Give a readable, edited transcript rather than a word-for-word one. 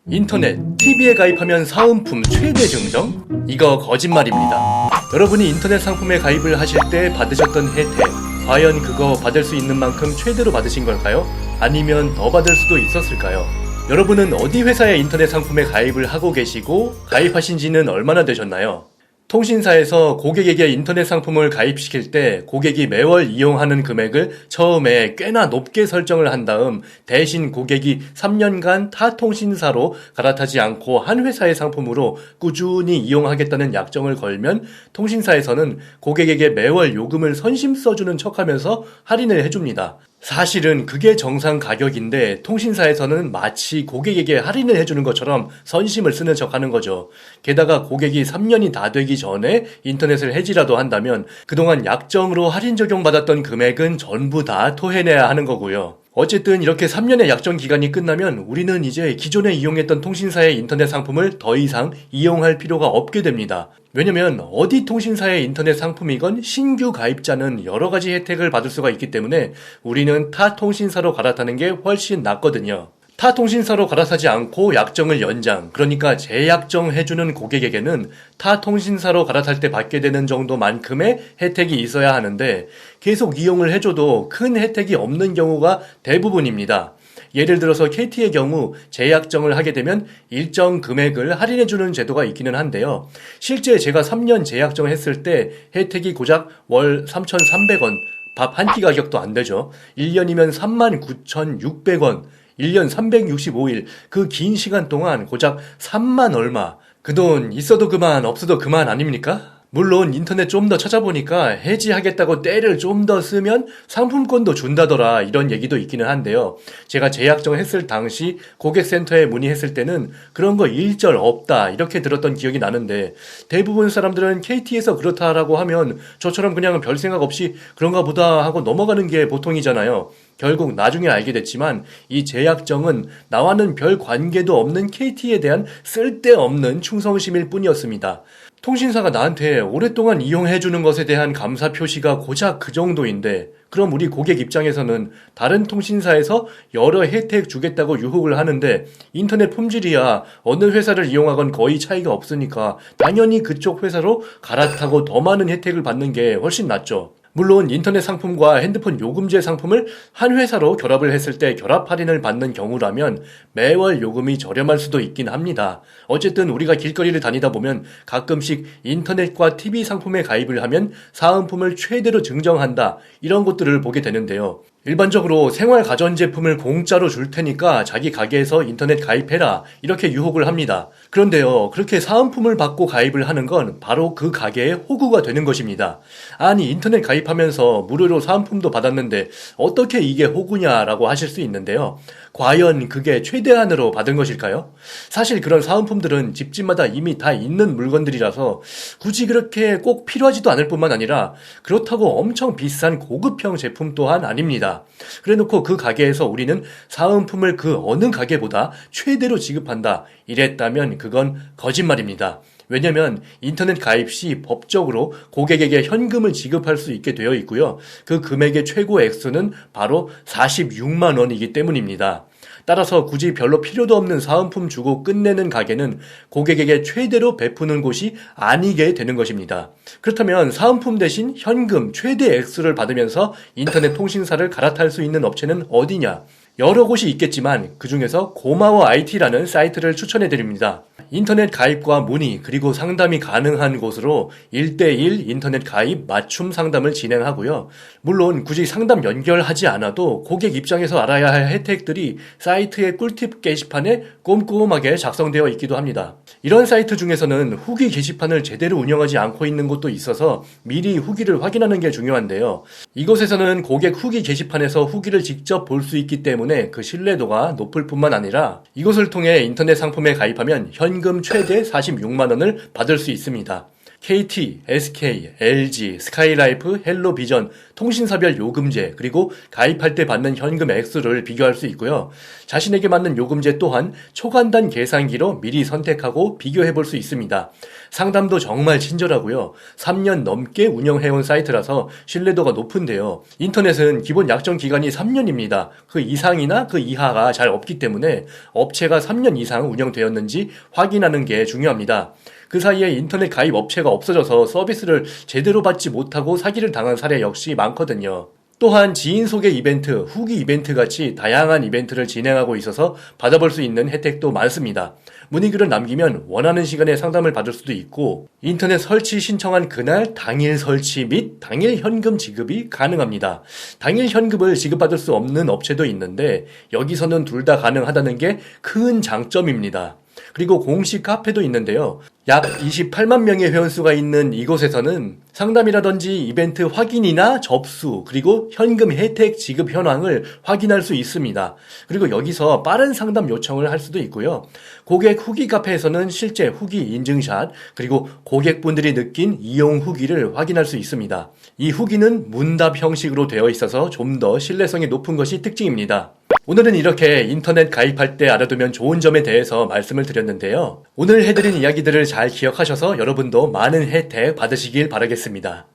인터넷, TV에 가입하면 사은품 최대 증정? 이거 거짓말입니다. 여러분이 인터넷 상품에 가입을 하실 때 받으셨던 혜택, 과연 그거 받을 수 있는 만큼 최대로 받으신 걸까요? 아니면 더 받을 수도 있었을까요? 여러분은 어디 회사의 인터넷 상품에 가입을 하고 계시고 가입하신 지는 얼마나 되셨나요? 통신사에서 고객에게 인터넷 상품을 가입시킬 때 고객이 매월 이용하는 금액을 처음에 꽤나 높게 설정을 한 다음 대신 고객이 3년간 타 통신사로 갈아타지 않고 한 회사의 상품으로 꾸준히 이용하겠다는 약정을 걸면 통신사에서는 고객에게 매월 요금을 선심 써주는 척하면서 할인을 해줍니다. 사실은 그게 정상 가격인데 통신사에서는 마치 고객에게 할인을 해주는 것처럼 선심을 쓰는 척하는 거죠. 게다가 고객이 3년이 다 되기 전에 인터넷을 해지라도 한다면 그동안 약정으로 할인 적용받았던 금액은 전부 다 토해내야 하는 거고요. 어쨌든 이렇게 3년의 약정 기간이 끝나면 우리는 이제 기존에 이용했던 통신사의 인터넷 상품을 더 이상 이용할 필요가 없게 됩니다. 왜냐면 어디 통신사의 인터넷 상품이건 신규 가입자는 여러 가지 혜택을 받을 수가 있기 때문에 우리는 타 통신사로 갈아타는 게 훨씬 낫거든요. 타 통신사로 갈아타지 않고 약정을 연장, 그러니까 재약정해주는 고객에게는 타 통신사로 갈아탈 때 받게 되는 정도만큼의 혜택이 있어야 하는데 계속 이용을 해줘도 큰 혜택이 없는 경우가 대부분입니다. 예를 들어서 KT의 경우 재약정을 하게 되면 일정 금액을 할인해주는 제도가 있기는 한데요. 실제 제가 3년 재약정을 했을 때 혜택이 고작 월 3,300원, 밥 한 끼 가격도 안 되죠. 1년이면 39,600원. 1년 365일 그 긴 시간 동안 고작 3만 얼마. 그 돈 있어도 그만 없어도 그만 아닙니까? 물론 인터넷 좀 더 찾아보니까 해지하겠다고 때를 좀 더 쓰면 상품권도 준다더라 이런 얘기도 있기는 한데요. 제가 재약정을 했을 당시 고객센터에 문의했을 때는 그런 거 일절 없다 이렇게 들었던 기억이 나는데 대부분 사람들은 KT에서 그렇다라고 하면 저처럼 그냥 별 생각 없이 그런가 보다 하고 넘어가는 게 보통이잖아요. 결국 나중에 알게 됐지만 이 재약정은 나와는 별 관계도 없는 KT에 대한 쓸데없는 충성심일 뿐이었습니다. 통신사가 나한테 오랫동안 이용해주는 것에 대한 감사 표시가 고작 그 정도인데 그럼 우리 고객 입장에서는 다른 통신사에서 여러 혜택 주겠다고 유혹을 하는데 인터넷 품질이야 어느 회사를 이용하건 거의 차이가 없으니까 당연히 그쪽 회사로 갈아타고 더 많은 혜택을 받는 게 훨씬 낫죠. 물론 인터넷 상품과 핸드폰 요금제 상품을 한 회사로 결합을 했을 때 결합 할인을 받는 경우라면 매월 요금이 저렴할 수도 있긴 합니다. 어쨌든 우리가 길거리를 다니다 보면 가끔씩 인터넷과 TV 상품에 가입을 하면 사은품을 최대로 증정한다 이런 것들을 보게 되는데요. 일반적으로 생활 가전제품을 공짜로 줄 테니까 자기 가게에서 인터넷 가입해라 이렇게 유혹을 합니다. 그런데요, 그렇게 사은품을 받고 가입을 하는 건 바로 그 가게의 호구가 되는 것입니다. 아니 인터넷 가입하면서 무료로 사은품도 받았는데 어떻게 이게 호구냐라고 하실 수 있는데요. 과연 그게 최대한으로 받은 것일까요? 사실 그런 사은품들은 집집마다 이미 다 있는 물건들이라서 굳이 그렇게 꼭 필요하지도 않을 뿐만 아니라 그렇다고 엄청 비싼 고급형 제품 또한 아닙니다. 그래놓고 그 가게에서 우리는 사은품을 그 어느 가게보다 최대로 지급한다 이랬다면 그건 거짓말입니다. 왜냐면 인터넷 가입 시 법적으로 고객에게 현금을 지급할 수 있게 되어 있고요. 그 금액의 최고 액수는 바로 46만 원이기 때문입니다. 따라서 굳이 별로 필요도 없는 사은품 주고 끝내는 가게는 고객에게 최대로 베푸는 곳이 아니게 되는 것입니다. 그렇다면 사은품 대신 현금 최대 액수를 받으면서 인터넷 통신사를 갈아탈 수 있는 업체는 어디냐? 여러 곳이 있겠지만 그 중에서 고마워 IT라는 사이트를 추천해 드립니다. 인터넷 가입과 문의 그리고 상담이 가능한 곳으로 1대1 인터넷 가입 맞춤 상담을 진행하고요. 물론 굳이 상담 연결하지 않아도 고객 입장에서 알아야 할 혜택들이 사이트의 꿀팁 게시판에 꼼꼼하게 작성되어 있기도 합니다. 이런 사이트 중에서는 후기 게시판을 제대로 운영하지 않고 있는 곳도 있어서 미리 후기를 확인하는 게 중요한데요. 이곳에서는 고객 후기 게시판에서 후기를 직접 볼 수 있기 때문에 그 신뢰도가 높을 뿐만 아니라 이곳을 통해 인터넷 상품에 가입하면 현금 최대 46만 원을 받을 수 있습니다. KT, SK, LG, 스카이라이프, 헬로비전, 통신사별 요금제, 그리고 가입할 때 받는 현금 액수를 비교할 수 있고요. 자신에게 맞는 요금제 또한 초간단 계산기로 미리 선택하고 비교해 볼 수 있습니다. 상담도 정말 친절하고요. 3년 넘게 운영해온 사이트라서 신뢰도가 높은데요. 인터넷은 기본 약정 기간이 3년입니다. 그 이상이나 그 이하가 잘 없기 때문에 업체가 3년 이상 운영되었는지 확인하는 게 중요합니다. 그 사이에 인터넷 가입 업체가 없어져서 서비스를 제대로 받지 못하고 사기를 당한 사례 역시 많거든요. 또한 지인 소개 이벤트, 후기 이벤트 같이 다양한 이벤트를 진행하고 있어서 받아볼 수 있는 혜택도 많습니다. 문의글을 남기면 원하는 시간에 상담을 받을 수도 있고 인터넷 설치 신청한 그날 당일 설치 및 당일 현금 지급이 가능합니다. 당일 현금을 지급받을 수 없는 업체도 있는데 여기서는 둘 다 가능하다는 게 큰 장점입니다. 그리고 공식 카페도 있는데요. 약 28만 명의 회원수가 있는 이곳에서는 상담이라든지 이벤트 확인이나 접수, 그리고 현금 혜택 지급 현황을 확인할 수 있습니다. 그리고 여기서 빠른 상담 요청을 할 수도 있고요. 고객 후기 카페에서는 실제 후기 인증샷, 그리고 고객분들이 느낀 이용 후기를 확인할 수 있습니다. 이 후기는 문답 형식으로 되어 있어서 좀 더 신뢰성이 높은 것이 특징입니다. 오늘은 이렇게 인터넷 가입할 때 알아두면 좋은 점에 대해서 말씀을 드렸는데요. 오늘 해드린 이야기들을 잘 기억하셔서 여러분도 많은 혜택 받으시길 바라겠습니다.